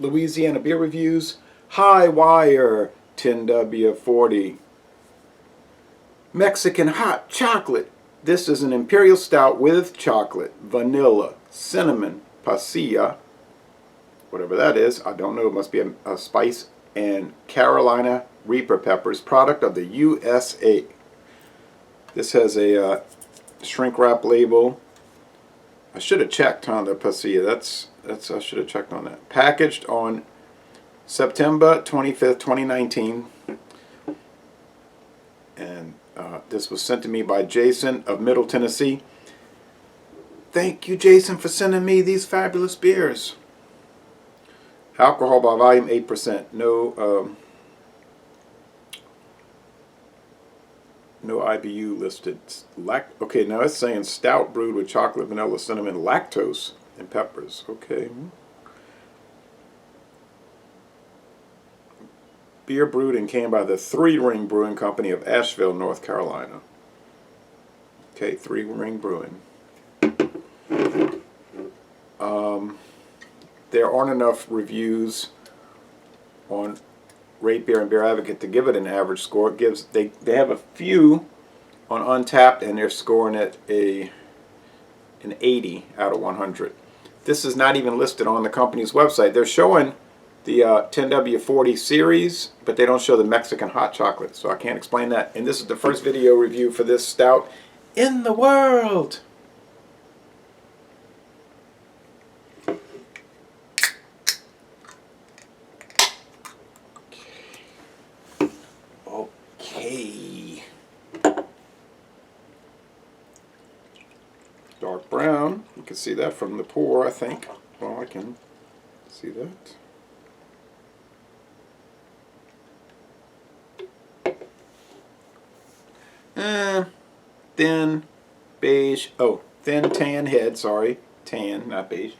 Louisiana Beer Reviews. High Wire 10W-40. Mexican Hot Chocolate. This is an Imperial Stout with chocolate, vanilla, cinnamon, pasilla, whatever that is, I don't know, it must be a spice, and Carolina Reaper peppers, product of the USA. This has a shrink wrap label. I should have checked on the pasilla. I should have checked on that. Packaged on September 25th, 2019. And this was sent to me by Jason of Middle Tennessee. Thank you, Jason, for sending me these fabulous beers. Alcohol by volume 8%. No IBU listed. Okay, now it's saying stout brewed with chocolate, vanilla, cinnamon, lactose, and peppers. Okay. Beer brewed and canned by the Three Ring Brewing Company of Asheville, North Carolina. Okay, Three Ring Brewing. There aren't enough reviews on Rate Beer and Beer Advocate to give it an average score. It gives they have a few on Untapped, and they're scoring it an 80 out of 100. This is not even listed on the company's website. They're showing the 10W-40 series, but they don't show the Mexican hot chocolate, so I can't explain that. And this is the first video review for this stout in the world. Okay. Dark brown. You can see that from the pour, I think. Well, I can see that. Thin beige, thin tan head, sorry, tan, not beige.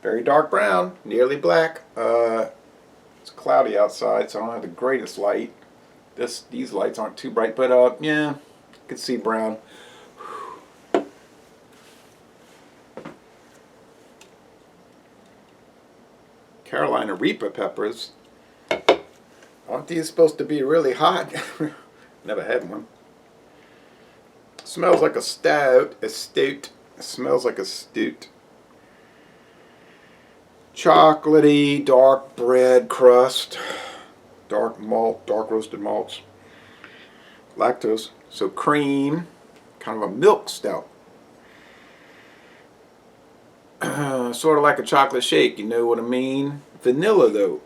Very dark brown, nearly black. It's cloudy outside, so I don't have the greatest light. These lights aren't too bright, but yeah, you can see brown. Carolina Reaper peppers. Aren't these supposed to be really hot? Never had one. Smells like a stout. It smells like a stout. Chocolatey, dark bread crust. Dark malt, dark roasted malts. Lactose. So cream. Kind of a milk stout. Sort of like a chocolate shake, you know what I mean? Vanilla though.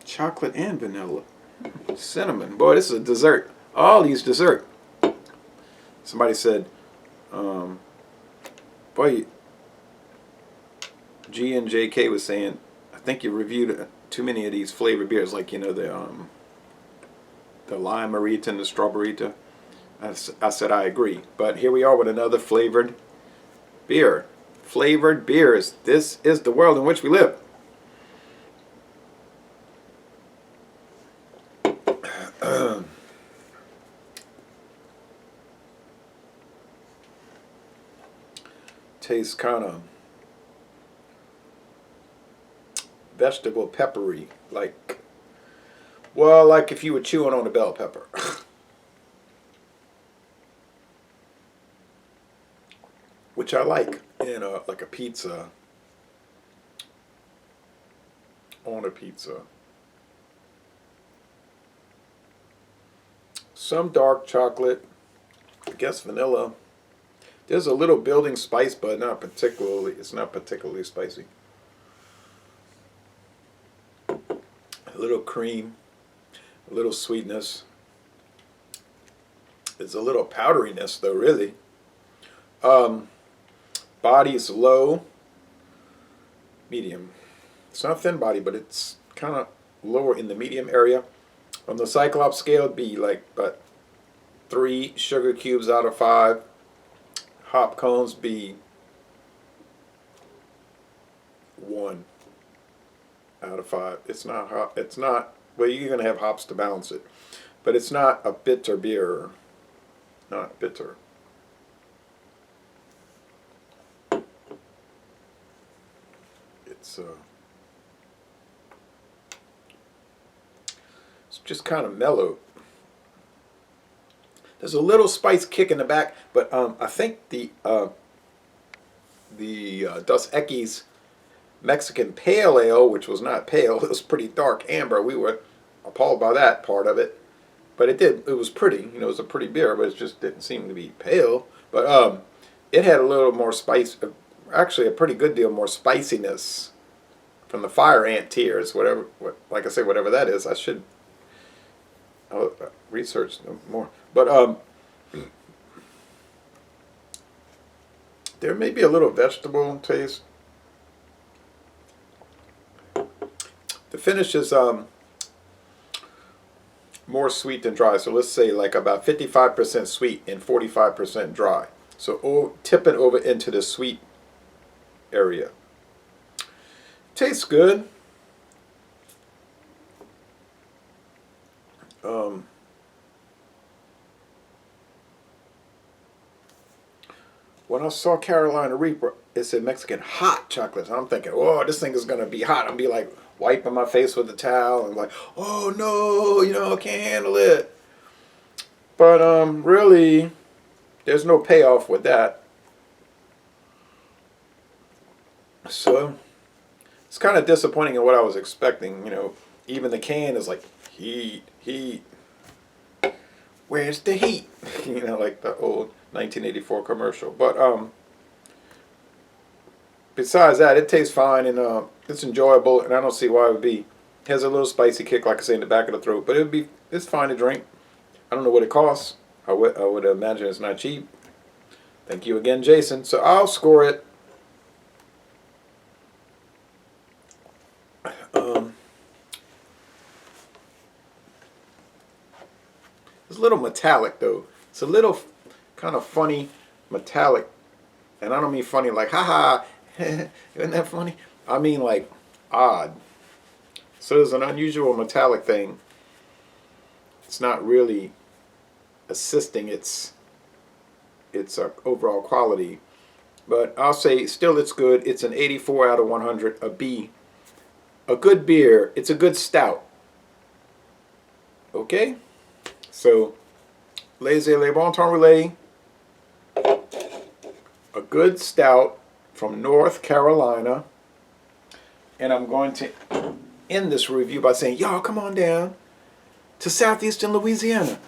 Chocolate and vanilla. Cinnamon. Boy, this is a dessert. All these dessert. Somebody said, boy, G and JK was saying, I think you reviewed too many of these flavored beers, like, you know, the lime marita and the strawberry. I said I agree. But here we are with another flavored beer. Flavored beers. This is the world in which we live. Tastes kind of vegetable peppery, like if you were chewing on a bell pepper. Which I like in like a pizza, on a pizza. Some dark chocolate, I guess vanilla. There's a little building spice, but it's not particularly spicy. A little cream, a little sweetness. There's a little powderiness though, really. Body is low, medium. It's not thin body, but it's kind of lower in the medium area. On the Cyclops scale, it'd be like about 3 sugar cubes out of 5. Hop cones be 1 out of 5. It's not hop. It's not. Well, you're gonna have hops to balance it, but it's not a bitter beer. Not bitter. It's It's just kind of mellow. There's a little spice kick in the back, but I think the Dos Equis Mexican Pale Ale, which was not pale, it was pretty dark amber. We were appalled by that part of it, but it was pretty. You know, it was a pretty beer, but it just didn't seem to be pale. But it had a little more spice, actually a pretty good deal more spiciness from the fire ant tears, whatever. Like I say, whatever that is. I should research more, but there may be a little vegetable taste. The finish is more sweet than dry, so let's say like about 55% sweet and 45% dry. So tip it over into the sweet area. Tastes good. When I saw Carolina Reaper, it said Mexican hot chocolate. And I'm thinking, oh, this thing is going to be hot. I'm be like wiping my face with a towel and like, oh no, you know, I can't handle it. But really, there's no payoff with that. So it's kind of disappointing in what I was expecting. You know, even the can is like, heat, heat. Where's the heat? You know, like the old 1984 commercial. But besides that, it tastes fine and it's enjoyable, and I don't see why it would be. It has a little spicy kick, like I say, in the back of the throat, but it's fine to drink. I don't know what it costs. I would imagine it's not cheap. Thank you again, Jason. So I'll score it. It's a little metallic though. It's a little kind of funny metallic, and I don't mean funny like haha, isn't that funny? I mean like odd. So there's an unusual metallic thing. It's not really assisting its overall quality, but I'll say still it's good. It's an 84 out of 100, a B. A good beer. It's a good stout. Okay? So, les bon temps relais. A good stout from North Carolina. And I'm going to end this review by saying, y'all come on down to southeastern Louisiana.